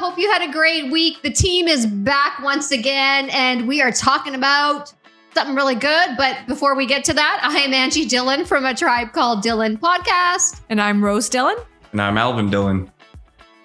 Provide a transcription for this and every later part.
Hope you had a great week. The team is back once again, and we are talking about something really good. But before we get to that, I am Angie Dhillon from A Tribe Called Dhillon podcast. And I'm Rose Dhillon. And I'm Alvin Dhillon.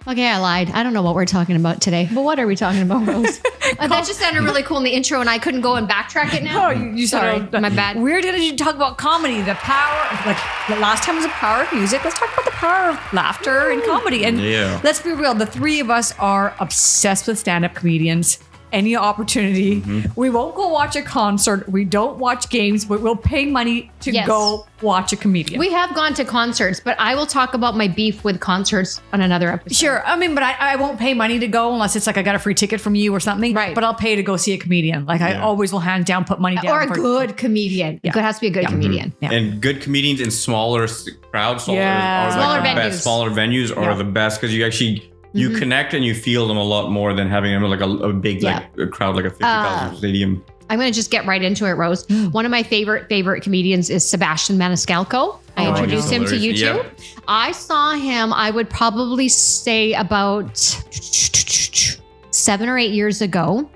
Okay, I lied. I don't know what we're talking about today. But what are we talking about, Rose? That just sounded really cool in the intro, and I couldn't go and backtrack it now. Oh, you Sorry, my bad. We're going to talk about comedy, the power, like the last time was the power of music. Let's talk about the power of laughter and comedy. And let's be real, the three of us are obsessed with stand-up comedians. Any opportunity. We won't go watch a concert. We don't watch games, but we'll pay money to go watch a comedian. We have gone to concerts, but I will talk about my beef with concerts on another episode. Sure. I mean, but I won't pay money to go unless it's like I got a free ticket from you or something. Right. But I'll pay to go see a comedian. Like I always will hands down put money down. Or a good comedian. It has to be a good comedian. Yeah. And good comedians in smaller crowds, Smaller venues. Smaller venues are the best because you actually you connect and you feel them a lot more than having them like a big like a crowd like a 50,000 stadium. I'm going to just get right into it, Rose. One of my favorite comedians is Sebastian Maniscalco. I introduced him to you too. Yep. I saw him, I would probably say about 7 or 8 years ago.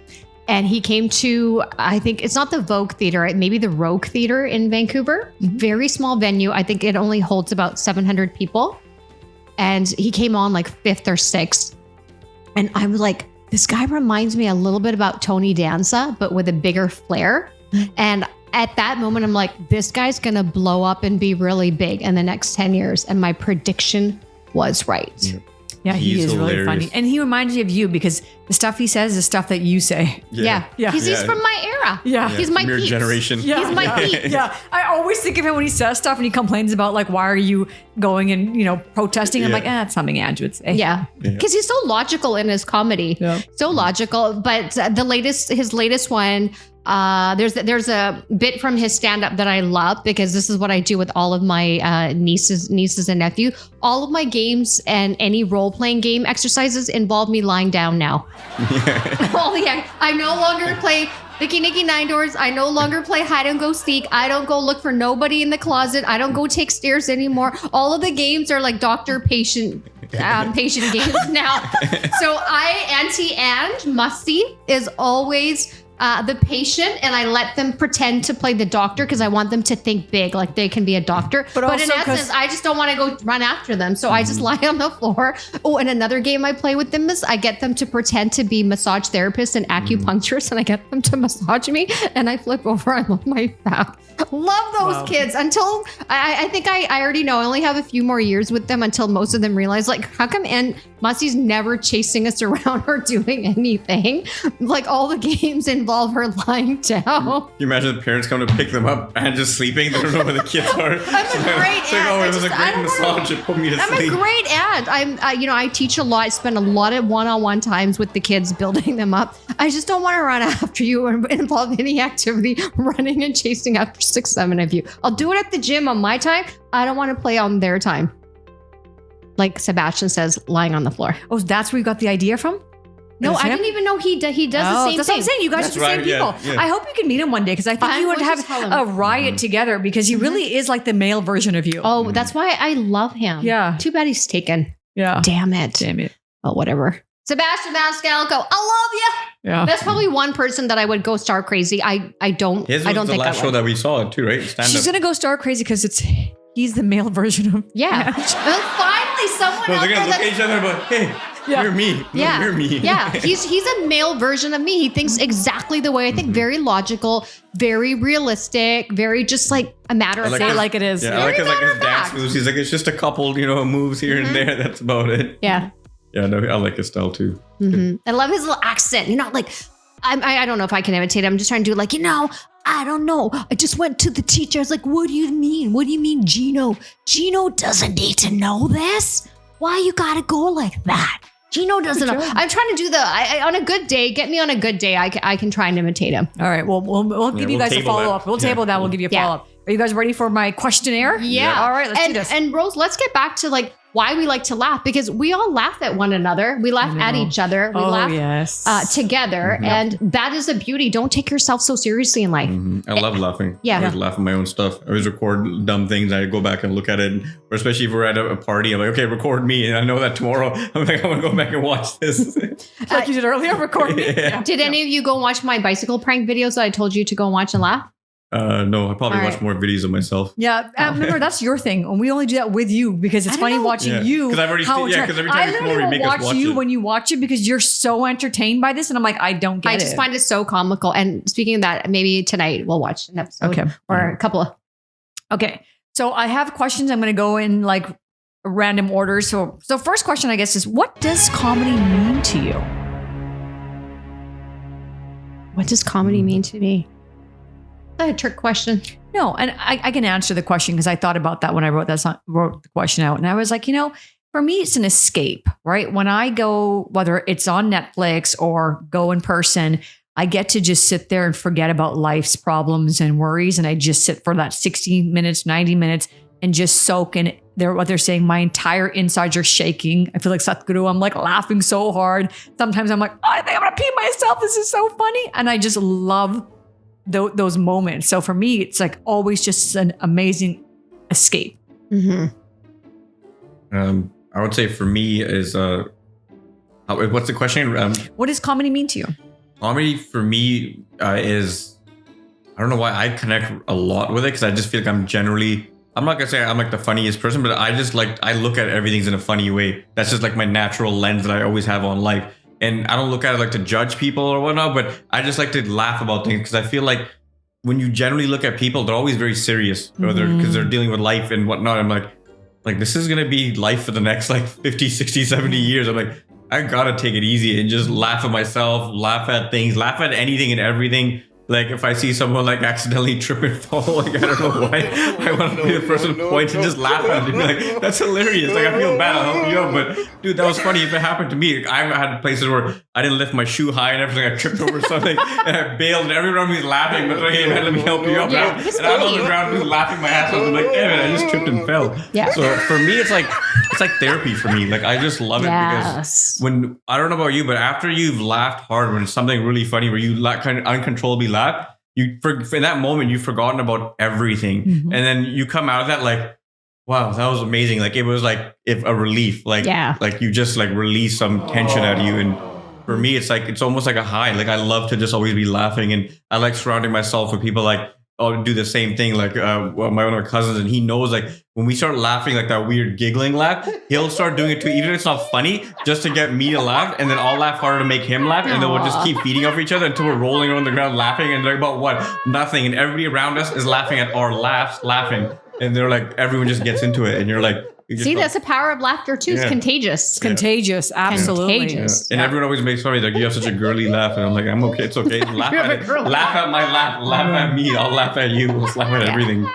And he came to, I think it's not the Vogue Theater, maybe the Rogue Theater in Vancouver. Very small venue. I think it only holds about 700 people. And he came on like 5th or 6th. And I was like, this guy reminds me a little bit about Tony Danza, but with a bigger flair. And at that moment, I'm like, this guy's going to blow up and be really big in the next 10 years. And my prediction was right. Yeah, he is hilarious. really funny. And he reminds me of you because the stuff he says is stuff that you say. Yeah. He's from my era. Yeah. He's my Your peeps. generation. He's my peeps. Yeah. I always think of him when he says stuff and he complains about like, why are you going and, protesting? I'm like, that's something Andrew would say. Yeah. Because he's so logical in his comedy. Yeah. So logical. But his latest one, there's a bit from his stand-up that I love because this is what I do with all of my nieces and nephews. All of my games and any role-playing game exercises involve me lying down now. I no longer play Nicky Nine Doors. I no longer play hide and go seek. I don't go look for nobody in the closet. I don't go take stairs anymore. All of the games are like doctor-patient games now. So Auntie and Musty is always the patient, and I let them pretend to play the doctor because I want them to think big, like they can be a doctor. But in essence, I just don't want to go run after them. So I just lie on the floor. Oh, and another game I play with them is I get them to pretend to be massage therapists and acupuncturists, and I get them to massage me, and I flip over on my back. Love those kids until I think I already know I only have a few more years with them until most of them realize like how come Musty's never chasing us around or doing anything. Like all the games involve her lying down. Can you imagine the parents come to pick them up and just sleeping? They don't know where the kids are. I'm a great aunt. It was a great massage. It put me to sleep. I'm a great aunt. I teach a lot. I spend a lot of one-on-one times with the kids building them up. I just don't want to run after you or involve any activity running and chasing after 6, 7 of you. I'll do it at the gym on my time. I don't want to play on their time. Like Sebastian says, lying on the floor. Oh, that's where you got the idea from? No, I didn't even know he does the same thing. That's what I'm saying. You guys are the same people. Yeah. I hope you can meet him one day because I think you would have a riot together because he really is like the male version of you. Oh, that's why I love him. Yeah. Too bad he's taken. Yeah. Damn it. Oh, whatever. Sebastian Maniscalco, I love you. Yeah. That's probably one person that I would go star crazy. I don't think the last show that we saw too, right? She's going to go star crazy because he's the male version of well, finally someone they're going to look at each other and be like, hey, you're me. Yeah. You're me. Yeah. He's a male version of me. He thinks exactly the way I think. Very logical, very realistic, very just like a matter of fact. Like it is. Yeah, I like his dance moves. He's like, it's just a couple, moves here and there. That's about it. Yeah. Yeah, no, I like his style too. I love his little accent. Like, I don't know if I can imitate it. I'm just trying to do like, I don't know. I just went to the teacher. I was like, what do you mean? What do you mean, Gino? Gino doesn't need to know this. Why you gotta go like that? Gino doesn't know. I'm trying to do on a good day, get me on a good day. I can try and imitate him. All right. Well, we'll give you guys a follow-up. We'll table that. We'll give you a follow-up. Are you guys ready for my questionnaire? Yeah. All right. Let's do this. And Rose, let's get back to like, why we like to laugh, because we all laugh at one another. We laugh at each other. We laugh together. And that is the beauty. Don't take yourself so seriously in life. I love laughing. Yeah. I always laugh at my own stuff. I always record dumb things. I go back and look at it. Or especially if we're at a party, I'm like, okay, record me. And I know that tomorrow I'm like, I'm going to go back and watch this. Like you did earlier, record me. Did any of you go watch my bicycle prank videos that I told you to go watch and laugh? No, I probably watch more videos of myself. Yeah, remember that's your thing, and we only do that with you because it's funny watching you. Because I've already because every time you come over, you make us watch you it. when you watch it because you're so entertained by this, and I'm like, I don't get it. I just find it so comical. And speaking of that, maybe tonight we'll watch an episode or a couple of. Okay, so I have questions. I'm going to go in like random order. So first question, I guess, is what does comedy mean to you? What does comedy mean to me? A trick question. No, and I can answer the question because I thought about that when I wrote the question out. And I was like, for me, it's an escape, right? When I go, whether it's on Netflix or go in person, I get to just sit there and forget about life's problems and worries. And I just sit for that 60 minutes, 90 minutes and just soak in what they're saying. My entire insides are shaking. I feel like Satguru. I'm like laughing so hard. Sometimes I'm like, I think I'm going to pee myself. This is so funny. And I just love those moments. So for me, it's like always just an amazing escape. I would say for me is what's the question? What does comedy mean to you? Comedy for me is, I don't know why I connect a lot with it, because I just feel like I'm not gonna say I'm like the funniest person, but I look at everything in a funny way. That's just like my natural lens that I always have on life. And I don't look at it like to judge people or whatnot, but I just like to laugh about things, because I feel like when you generally look at people, they're always very serious, because they're dealing with life and whatnot. I'm like this is going to be life for the next like 50, 60, 70 years. I'm like, I got to take it easy and just laugh at myself, laugh at things, laugh at anything and everything. Like if I see someone like accidentally trip and fall, like I don't know why, I want to be the person who points and just laugh at it and be like, that's hilarious. Like I feel bad, I'll help you out, but dude, that was funny. If it happened to me, I've had places where I didn't lift my shoe high and everything, I tripped over something and I bailed and everyone was laughing, but like, hey man, let me help you out. Yeah, and I'm on the ground laughing my ass off. I'm like, damn it, I just tripped and fell. Yeah. So for me, it's like therapy for me. Like I just love it because when, I don't know about you, but after you've laughed hard, when it's something really funny where you kind of uncontrollably laugh, in that moment, you've forgotten about everything. And then you come out of that like, wow, that was amazing. Like it was like a relief. Like you just like release some tension out of you. And for me, it's almost like a high. Like I love to just always be laughing. And I like surrounding myself with people like, do the same thing. Like one of my cousins, and he knows like when we start laughing, like that weird giggling laugh, he'll start doing it too, even if it's not funny, just to get me to laugh, and then I'll laugh harder to make him laugh, and then we'll just keep feeding off each other until we're rolling on the ground laughing, and they're about what? Nothing. And everybody around us is laughing at our laughing, and they're like, everyone just gets into it, and you're like, see, that's the power of laughter too. It's contagious. It's contagious, absolutely. Contagious. And everyone always makes fun of me, like, you have such a girly laugh, and I'm like, I'm okay, it's okay. Laugh at it. Laugh at my laugh. Laugh at me. I'll laugh at you. Let's laugh at everything.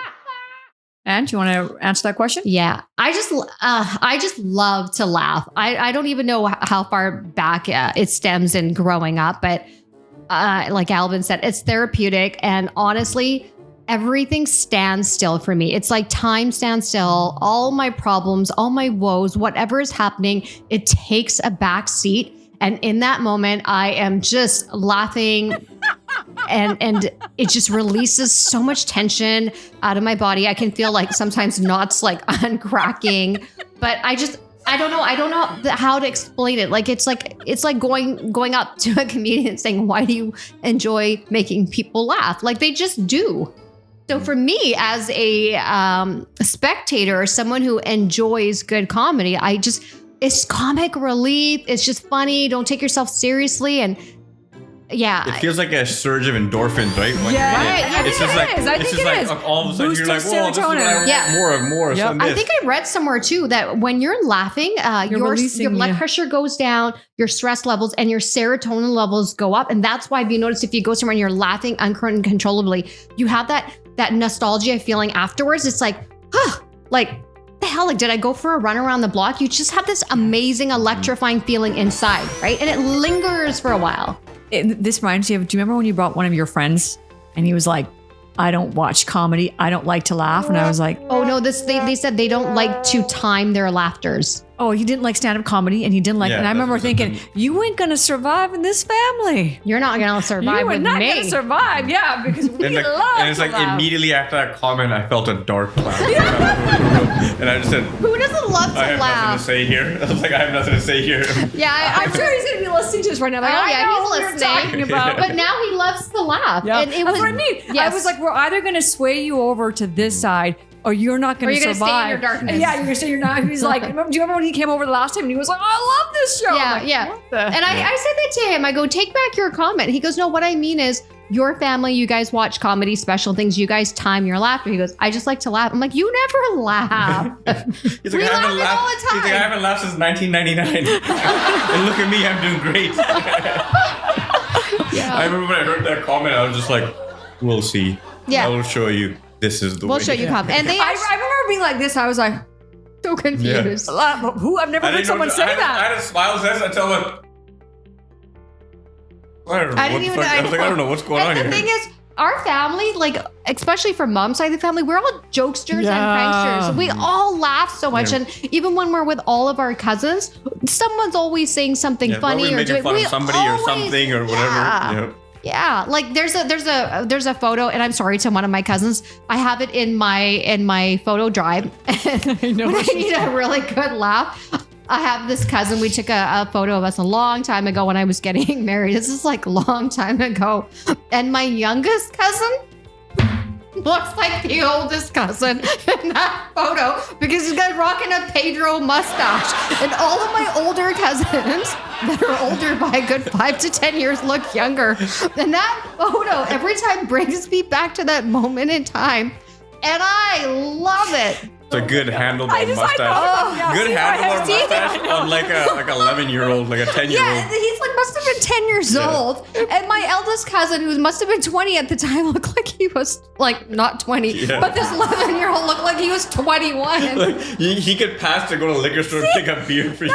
And do you want to answer that question? Yeah, I just love to laugh. I don't even know how far back it stems in growing up, but like Alvin said, it's therapeutic, and honestly, everything stands still for me. It's like time stands still. All my problems, all my woes, whatever is happening, it takes a back seat. And in that moment, I am just laughing and it just releases so much tension out of my body. I can feel like sometimes knots like uncracking, but I don't know how to explain it. Like it's like going up to a comedian and saying, why do you enjoy making people laugh? Like they just do. So for me, as a spectator, someone who enjoys good comedy, it's comic relief. It's just funny. Don't take yourself seriously. And it feels like a surge of endorphins, right? It's just like all of a sudden you're like, whoa, this is what I want more. Yep. I think I read somewhere too that when you're laughing, your blood pressure goes down, your stress levels and your serotonin levels go up. And that's why, if you notice, if you go somewhere and you're laughing uncontrollably, you have that nostalgia feeling afterwards. It's like, like, the hell, like, did I go for a run around the block? You just have this amazing, electrifying feeling inside, right? And it lingers for a while. This reminds me of, do you remember when you brought one of your friends and he was like I don't watch comedy. I don't like to laugh. And I was like, Oh no, they said they don't like to time their laughters. oh, he didn't like stand-up comedy and he didn't like, Yeah, and I remember that's thinking, you ain't going to survive in this family. You're not gonna survive You are with not me. going to survive. Yeah, because we And, love and it's to like laugh. immediately after that comment, I felt a dark cloud. And I just said, Who doesn't love to I have laugh? nothing to say here. I was like, I have nothing to say here. Yeah, I'm sure he's going to be listening to this right now. Like, Oh, I yeah, know he's what you're listening. talking about. But now he loves to laugh. Yeah. And it That's was, what I mean. I Yes. was like, we're either going to sway you over to this side or you're not going Or to you're survive. gonna stay in your darkness. Yeah, you're going to stay in your darkness. He's like, do you remember when he came over the last time and he was like, oh, I love this show? Yeah, I'm like, yeah. what the- And I said that to him. I go, take back your comment. He goes, no, what I mean is your family, you guys watch comedy special things. You guys time your laughter. He goes, I just like to laugh. I'm like, you never laugh. He's We like, I laugh haven't it all the laughed. He's like, I time. haven't laughed since 1999. And look at me, I'm doing great. Yeah. I remember when I heard that comment, I was just like, we'll see. Yeah. I will show you. This is the way. We'll show you comment. And they I are remember being like this. I was like, so confused. who? I've never I heard didn't know someone what- say I that. had a smile sense until like, I don't know I what didn't the even fuck. I was like, I don't know what's going on And here. the thing is, our family, like, especially from mom's side of the family, we're all jokesters Yeah. and pranksters. We all laugh so much. Yeah. And even when we're with all of our cousins, someone's always saying something Yeah, we're funny always or making doing fun of we somebody or always- something or whatever. Yeah. Yeah. Yeah, like there's a photo, and I'm sorry to one of my cousins. I have it in my photo drive. I know. When I need a really good laugh, I have this cousin. We took a photo of us a long time ago when I was getting married. This is like a long time ago, and my youngest cousin looks like the oldest cousin in that photo because he's got rocking a Pedro mustache, and all of my older cousins that are older by a good 5 to 10 years look younger. And that photo every time brings me back to that moment in time, and I love it. It's a good handlebar I mustache. know. Yeah, Good see, I handlebar have seen it. mustache on like a 11-year-old, like a 10-year-old. Yeah, he's like must have been 10 years Yeah. old. And my eldest cousin, who must have been 20 at the time, looked like he was like not 20. Yeah. But this 11-year-old looked like he was 21. Like he could pass to go to the liquor store and pick up beer for you.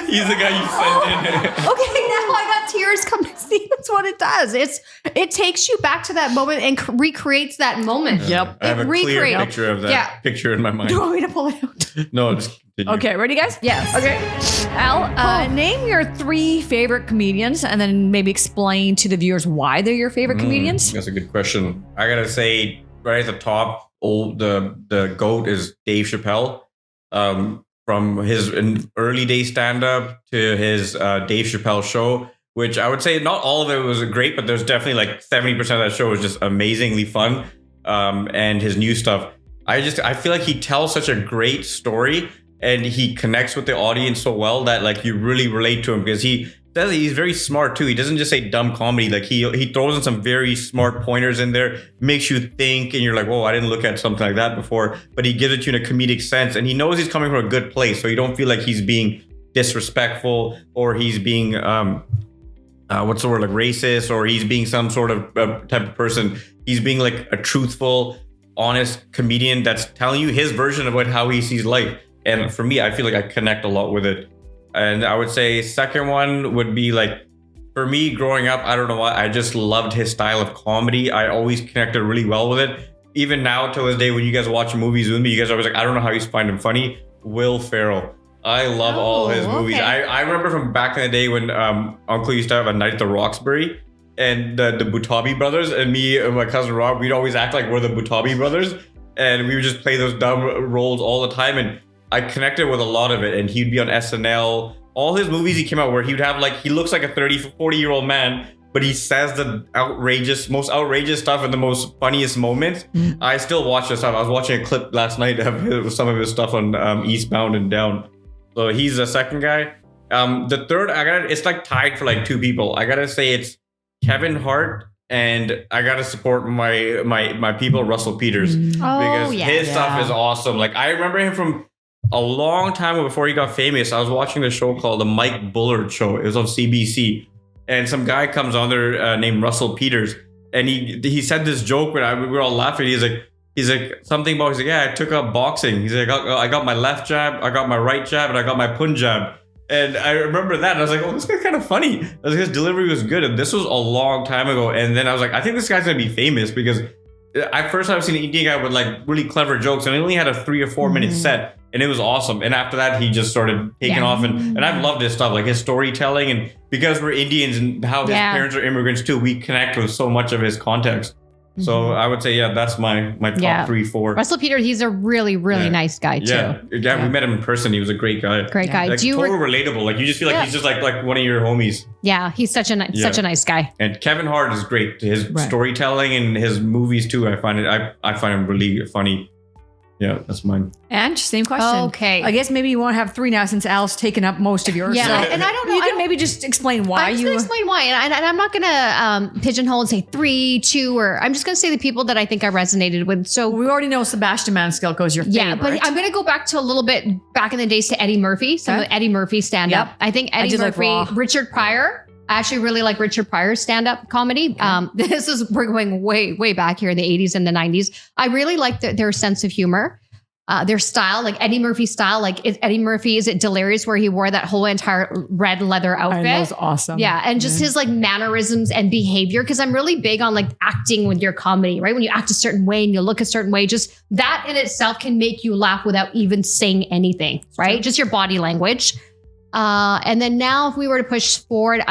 He's the guy you send in. Okay, now I got tears coming. See, that's what it does. It takes you back to that moment and recreates that moment. Yep. I have a clear recreate- picture of that Yeah. picture in my mind. Do you want me to pull it out? No, just continue. Okay, ready, guys? Yes. Okay. Al, name your 3 favorite comedians and then maybe explain to the viewers why they're your favorite comedians. That's a good question. I gotta say, right at the top, the GOAT is Dave Chappelle. From his early day stand-up to his Dave Chappelle show, which I would say not all of it was great, but there's definitely like 70% of that show was just amazingly fun. And his new stuff, I feel like he tells such a great story and he connects with the audience so well that like you really relate to him because he's very smart too. He doesn't just say dumb comedy. Like he throws in some very smart pointers in there, makes you think, and you're like, whoa, I didn't look at something like that before. But he gives it to you in a comedic sense, and he knows he's coming from a good place, so you don't feel like he's being disrespectful or he's being what's the word, like racist, or he's being some sort of type of person. He's being like a truthful, honest comedian that's telling you his version of how he sees life. And for me, I feel like I connect a lot with it. And I would say second one would be like, for me growing up, I don't know why, I just loved his style of comedy. I always connected really well with it. Even now to this day, when you guys watch movies with me, you guys are always like, I don't know how you find him funny. Will Ferrell. I love all his movies. Okay. I remember from back in the day when Uncle used to have a night at the Roxbury and the Butabi brothers, and me and my cousin Rob, we'd always act like we're the Butabi brothers. And we would just play those dumb roles all the time. And I connected with a lot of it, and he'd be on SNL. All his movies he came out where he would have like, he looks like a 40-year-old man, but he says the most outrageous stuff in the most funniest moments. I still watch this stuff. I was watching a clip last night of some of his stuff on Eastbound and Down. So he's the second guy. The third, it's like tied for like 2 people. I gotta say it's Kevin Hart, and I gotta support my people, Russell Peters, because his stuff is awesome. Like I remember him from a long time before he got famous. I was watching this show called The Mike Bullard Show. It was on CBC. And some guy comes on there named Russell Peters. And he said this joke when we were all laughing. He's like something about, yeah, I took up boxing. He's like, I got my left jab, I got my right jab, and I got my punch jab. And I remember that. And I was like, oh, this guy's kind of funny. His delivery was good. And this was a long time ago. And then I was like, I think this guy's going to be famous because I've seen an Indian guy with like really clever jokes, and he only had a 3 or 4 minute set, and it was awesome. And after that, he just started taking off, and I've loved his stuff, like his storytelling, and because we're Indians and how his parents are immigrants too, we connect with so much of his context. So I would say, that's my top 3, 4. Russell Peters, he's a really, really nice guy too. Yeah, we met him in person. He was a great guy. Great guy. Like, total relatable. Like you just feel like he's just like one of your homies. Yeah, he's such a nice guy. And Kevin Hart is great. His storytelling and his movies too. I find him really funny. Yeah, that's mine. And same question. Okay. I guess maybe you won't have 3 now since Al's taken up most of yours. Yeah, so and I don't know. You can maybe just explain why I'm just going to explain why. And I'm not going to pigeonhole and say 3, 2, or I'm just going to say the people that I think I resonated with. So we already know Sebastian Maniscalco is your favorite. Yeah, but I'm going to go back to a little bit back in the days to Eddie Murphy. Some of Eddie Murphy stand-up. Yep. I think Eddie Murphy, Richard Pryor. I actually really like Richard Pryor's stand-up comedy. We're going way, way back here in the 80s and the 90s. I really like their sense of humor. Their style, like Eddie Murphy's style, like Eddie Murphy, is it Delirious where he wore that whole entire red leather outfit? That was awesome. Yeah. And just his like mannerisms and behavior. Cause I'm really big on like acting with your comedy, right? When you act a certain way and you look a certain way, just that in itself can make you laugh without even saying anything, right? Just your body language. And then now if we were to push forward,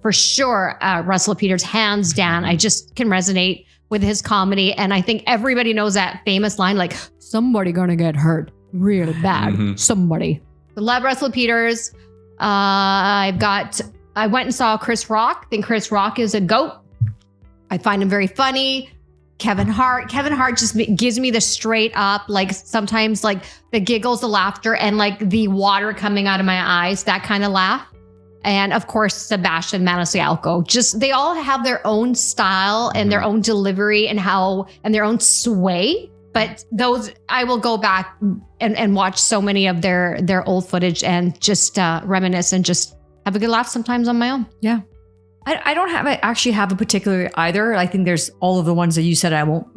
for sure, Russell Peters, hands down, I just can resonate with his comedy. And I think everybody knows that famous line, like, somebody gonna get hurt really bad. Somebody. I love Russell Peters. I went and saw Chris Rock. I think Chris Rock is a GOAT. I find him very funny. Kevin Hart just gives me the straight up, like sometimes like the giggles, the laughter, and like the water coming out of my eyes, that kind of laugh. And of course, Sebastian Maniscalco. Just they all have their own style and their own delivery and their own sway. But those, I will go back and watch so many of their old footage and just reminisce and just have a good laugh sometimes on my own. Yeah. I don't actually have a particular either. I think there's all of the ones that you said I won't,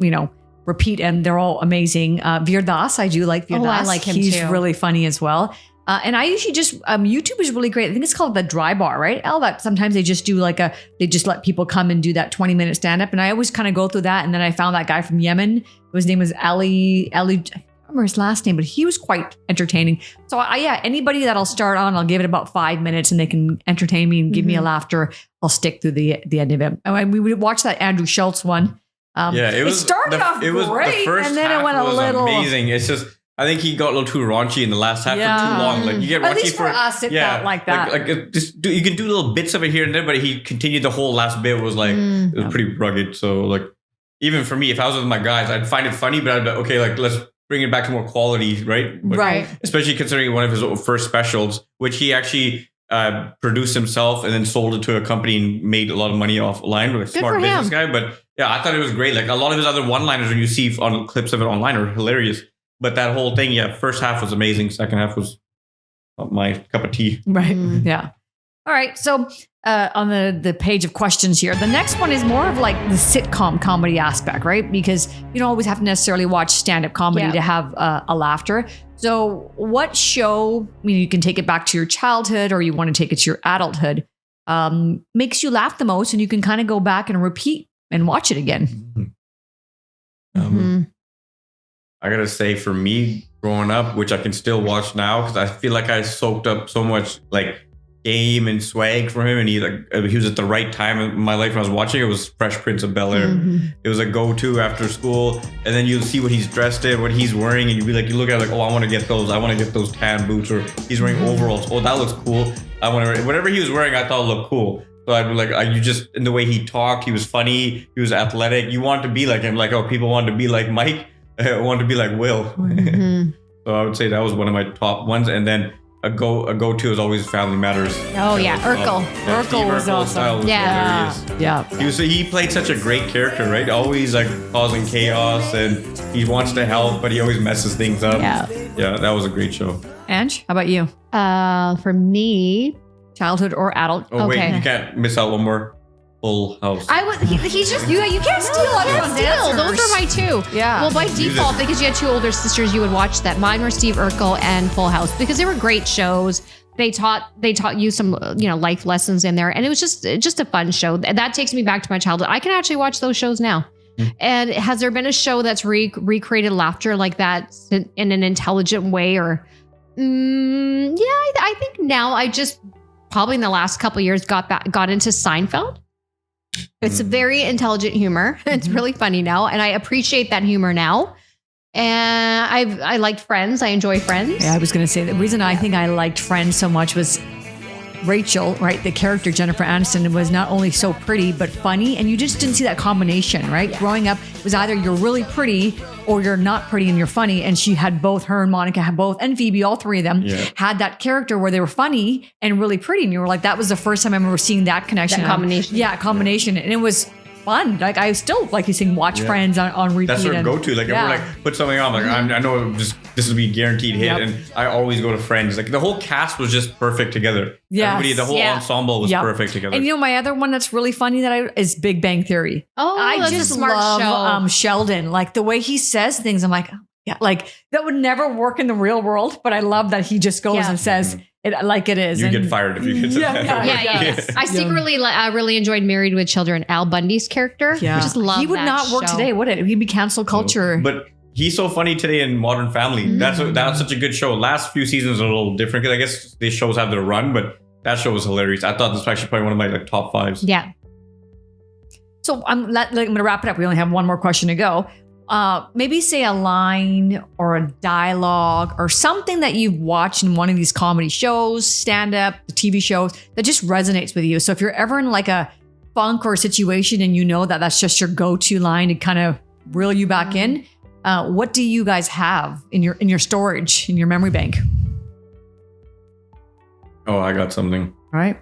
repeat, and they're all amazing. Veer Das, I do like Veer Das. I like him He's too. Really funny as well. And I usually just, YouTube is really great. I think it's called the Dry Bar, right? That sometimes they just do they just let people come and do that 20-minute stand-up. And I always kind of go through that. And then I found that guy from Yemen. His name was Ali, I don't remember his last name, but he was quite entertaining. So anybody that I'll start on, I'll give it about 5 minutes and they can entertain me and give me a laughter. I'll stick through the end of it. And we would watch that Andrew Schultz one. It started off great, the first and then it went a little amazing. It's just, I think he got a little too raunchy in the last half for too long. Like you get raunchy at least for us, it felt like that. You can do little bits of it here and there, but he continued the whole last bit was like it was pretty rugged. So like even for me, if I was with my guys, I'd find it funny, but I'd be like, okay, like let's bring it back to more quality, right? But right. Especially considering one of his first specials, which he actually produced himself and then sold it to a company and made a lot of money offline. With a smart business guy. But yeah, I thought it was great. Like a lot of his other one-liners when you see on clips of it online are hilarious. But that whole thing, first half was amazing. Second half was not my cup of tea. Right. Yeah. All right. So on the page of questions here, the next one is more of like the sitcom comedy aspect, right? Because you don't always have to necessarily watch stand-up comedy to have a laughter. So what show, you can take it back to your childhood or you want to take it to your adulthood, makes you laugh the most and you can kind of go back and repeat and watch it again? I gotta say, for me, growing up, which I can still watch now, because I feel like I soaked up so much like game and swag from him, and he was at the right time in my life when I was watching. It was Fresh Prince of Bel-Air. It was a go-to after school, and then you'll see what he's dressed in, what he's wearing, and you'd be like, you look at it like, oh, I want to get those. I want to get those tan boots, or he's wearing overalls. Oh, that looks cool. I want to. Whatever he was wearing, I thought looked cool. So I'd be like, you just, in the way he talked, he was funny, he was athletic. You want to be like him, like, oh, people want to be like Mike. I wanted to be like Will. So I would say that was one of my top ones. And then a go-to is always Family Matters. Oh yeah, Urkel. Urkel was awesome. Hilarious. He played such a great character, right? Always like causing chaos, and he wants to help, but he always messes things up. Yeah, that was a great show. Ange, how about you? For me, childhood or adult? Oh wait, you can't miss out one more. Full House. He's just you can't steal everyone's answers. Those are my two. Yeah. Well, by default, because you had two older sisters, you would watch that. Mine were Steve Urkel and Full House because they were great shows. They taught you some life lessons in there, and it was just a fun show. That takes me back to my childhood. I can actually watch those shows now. And has there been a show that's recreated laughter like that in an intelligent way? Or I think now I just probably in the last couple of years got into Seinfeld. It's a very intelligent humor. It's really funny now, and I appreciate that humor now. And I liked Friends. I enjoy Friends. Yeah, I was going to say the reason I think I liked Friends so much was Rachel, right? The character Jennifer Aniston was not only so pretty but funny, and you just didn't see that combination, right? Yeah. Growing up, it was either you're really pretty or you're not pretty and you're funny. And she had both. Her and Monica had both, and Phoebe, all three of them had that character where they were funny and really pretty, and you were like, that was the first time I remember seeing that connection, that combination. Combination, and it was fun. Like I still, like you saying, watch Friends on repeat. That's our go-to. Like if we're like put something on, like I know this will be guaranteed hit, and I always go to Friends. Like the whole cast was just perfect together. Yeah, the whole ensemble was perfect together. And my other one that's really funny is Big Bang Theory. Oh, I just a smart love show. Sheldon. Like the way he says things, I'm like, like that would never work in the real world, but I love that he just goes and says it like it is. You get fired if you get to that. Yes. I secretly really enjoyed Married with Children. Al Bundy's character. Yeah. I just love He would that not work show. today, would it? He'd be cancel culture. But he's so funny today in Modern Family. That's such a good show. Last few seasons are a little different because I guess these shows have their run, but that show was hilarious. I thought this was actually probably one of my top fives. Yeah. So I'm going to wrap it up. We only have one more question to go. Maybe say a line or a dialogue or something that you've watched in one of these comedy shows, stand-up, the TV shows that just resonates with you. So if you're ever in like a funk or a situation and you know that that's just your go-to line to kind of reel you back in, what do you guys have in your storage, in your memory bank? Oh, I got something. All right.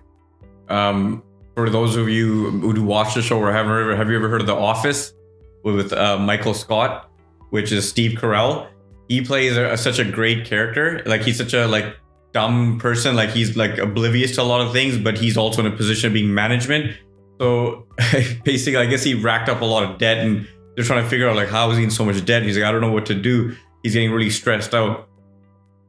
For those of you who watch the show or haven't heard, have you ever heard of The Office with Michael Scott, which is Steve Carell? He plays such a great character. Like he's such a dumb person. Like he's oblivious to a lot of things, but he's also in a position of being management. So basically, I guess he racked up a lot of debt, and they're trying to figure out how is he in so much debt. He's like, I don't know what to do. He's getting really stressed out.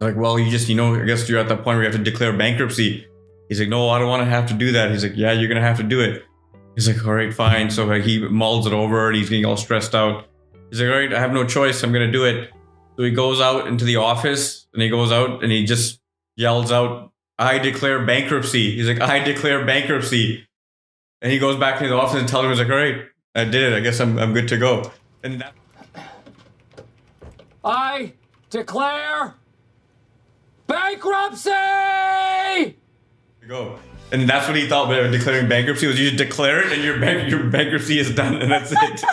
Like, well, you just, I guess you're at that point where you have to declare bankruptcy. He's like, no, I don't want to have to do that. He's like, yeah, you're going to have to do it. He's like, all right, fine. So he mulls it over and he's getting all stressed out. He's like, all right, I have no choice. I'm going to do it. So he goes out into the office and he goes out and he just yells out, I declare bankruptcy. He's like, I declare bankruptcy. And he goes back into the office and tells him, he's like, all right, I did it. I guess I'm good to go. And I declare bankruptcy! Go. And that's what he thought when declaring bankruptcy was. You just declare it and your bankruptcy is done, and that's it.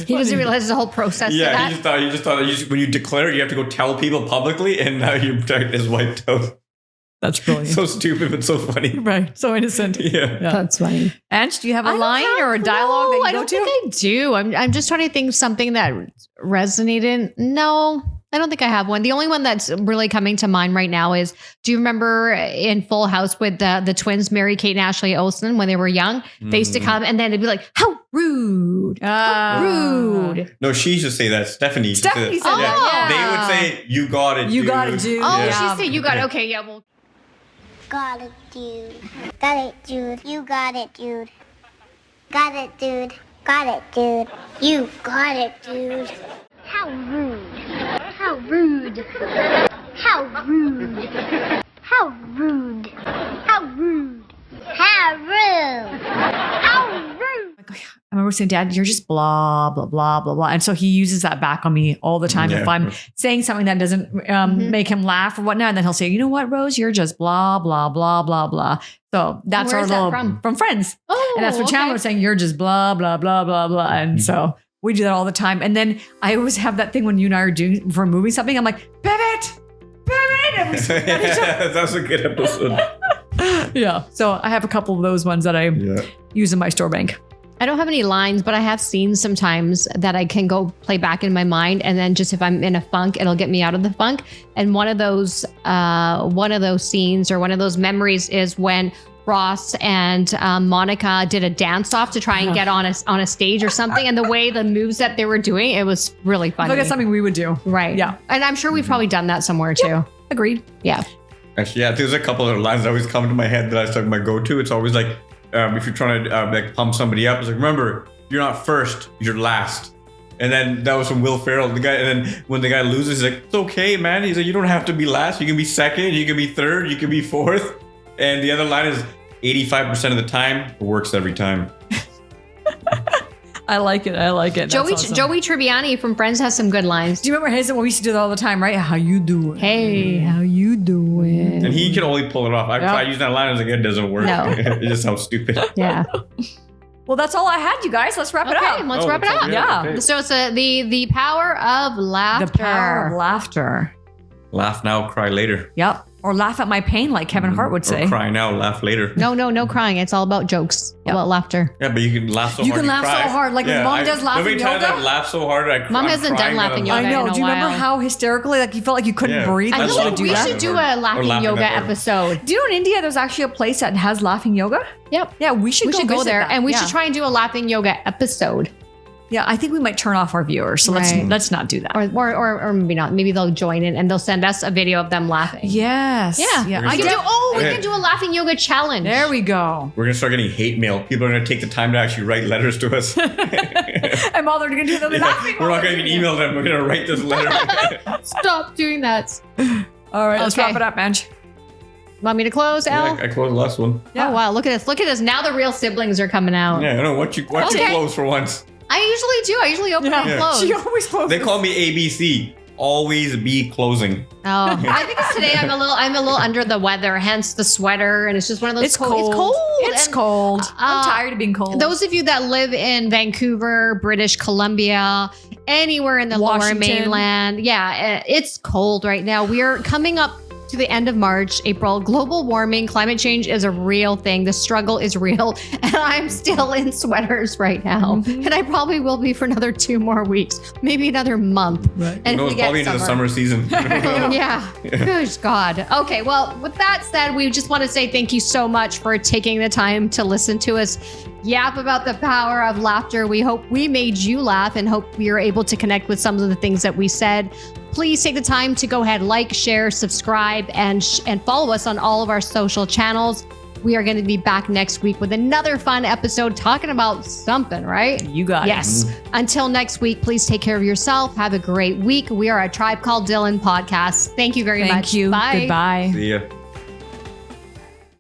He doesn't realize the whole process. Yeah, he just thought when you declare it, you have to go tell people publicly, and now your debt is wiped out. That's brilliant. So stupid, but so funny. Right. So innocent. Yeah. That's funny. Ange, do you have a line or a dialogue that you I go don't to? think I do. I'm just trying to think of something that resonated. No, I don't think I have one. The only one that's really coming to mind right now is, do you remember in Full House with the twins, Mary-Kate and Ashley Olsen, when they were young? They used to come and then they'd be like, how rude. How rude. No, she used to say that. Stephanie said that. Yeah. They would say, you got it, You dude. got it, dude. Oh, Yeah. she said, you got it. Okay, yeah, well. Got it, dude. Got it, dude. You got it, dude. Got it, dude. Got it, dude. You got it, dude. How rude. How rude. How rude. How rude. How rude. How rude. How rude. I remember saying, Dad, you're just blah, blah, blah, blah, blah. And so he uses that back on me all the time. Yeah. If I'm saying something that doesn't make him laugh or whatnot, and then he'll say, you know what, Rose, you're just blah, blah, blah, blah, blah. So that's Where's our that little, from Friends. Oh, And that's what Chandler was saying, you're just blah, blah, blah, blah, blah. And so we do that all the time. And then I always have that thing when you and I are doing for moving something, I'm like, pivot. And That's a good episode. yeah. So I have a couple of those ones that I use in my store bank. I don't have any lines, but I have scenes sometimes that I can go play back in my mind. And then just if I'm in a funk, it'll get me out of the funk. And one of those scenes or one of those memories is when Ross and Monica did a dance off to try and get on a stage or something. And the way the moves that they were doing, it was really funny. I think it's something we would do. Right. Yeah. And I'm sure we've probably done that somewhere too. Agreed. Yeah. Actually, yeah, there's a couple of lines that always come to my head that I start my go-to. It's always like, if you're trying to pump somebody up, it's like, remember, you're not first, you're last. And then that was from Will Ferrell, the guy. And then when the guy loses, he's like, it's okay, man. He's like, you don't have to be last. You can be second, you can be third, you can be fourth. And the other line is 85% of the time, it works every time. I like it. That's Joey awesome. Joey Tribbiani from Friends has some good lines. Do you remember his? Well, we used to do that all the time, right? How you doing? Hey, how you doing? And he can only pull it off. I tried using that line. I was like, it doesn't work. No. It just sounds stupid. Yeah. Well, that's all I had, you guys. Let's wrap it up. Let's wrap it that's up. all. Yeah. Okay. So it's the power of laughter. The power of laughter. Laugh now, cry later. Yep. Or laugh at my pain, like Kevin Hart would say. Or cry now, laugh later. No crying. It's all about jokes, about laughter. Yeah, but you can laugh so hard. You can laugh cry. so hard, like when Mom does laughing Every time yoga. I've laughed so hard, I'm Mom hasn't done crying laughing out yoga. I know. in a Do you remember while. how hysterically, like you felt like you couldn't Yeah. breathe? I I love think to do we that. should do a laughing laughing yoga at them. episode. Do you know in India there's actually a place that has laughing yoga? Yep. Yeah, we should go go visit there that. and we Yeah. should try and do a laughing yoga episode. Yeah, I think we might turn off our viewers, so Right. let's not do that. Or maybe not. Maybe they'll join in and they'll send us a video of them laughing. Yes. Yeah. Yeah. We Yeah. can do a laughing yoga challenge. There we go. We're going to start getting hate mail. People are going to take the time to actually write letters to us. And while they're going to do the laughing. We're not going to even email them. We're going to write this letter. Stop doing that. All right, let's Okay. wrap it up, Ange. Want me to close, Al? I closed the last one. Yeah. Oh wow, look at this. Look at this. Now the real siblings are coming out. Yeah, I know. What you Okay. close for once. I usually do. I usually open and Yeah. close. She always closes. They call me ABC. Always be closing. Oh, I think it's today I'm a little under the weather, hence the sweater, and it's just one of those It's cold. It's cold. It's And, cold. I'm uh, tired of being cold. Those of you that live in Vancouver, British Columbia, anywhere in the lower Washington. mainland, it's cold right now. We're coming up to the end of March, April. Global warming, climate change is a real thing. The struggle is real. And I'm still in sweaters right now. Mm-hmm. And I probably will be for another 2 more weeks, maybe another month. Right. And No, if we it's probably get into the summer season. yeah. Good God. Okay. Well, with that said, we just want to say thank you so much for taking the time to listen to us yap about the power of laughter. We hope we made you laugh and hope we are able to connect with some of the things that we said. Please take the time to go ahead, like, share, subscribe, and follow us on all of our social channels. We are going to be back next week with another fun episode talking about something, right? You got it. Yes. Until next week, please take care of yourself. Have a great week. We are a Tribe Called Dhillon podcast. Thank you very much. Thank you. Bye. Goodbye. See ya.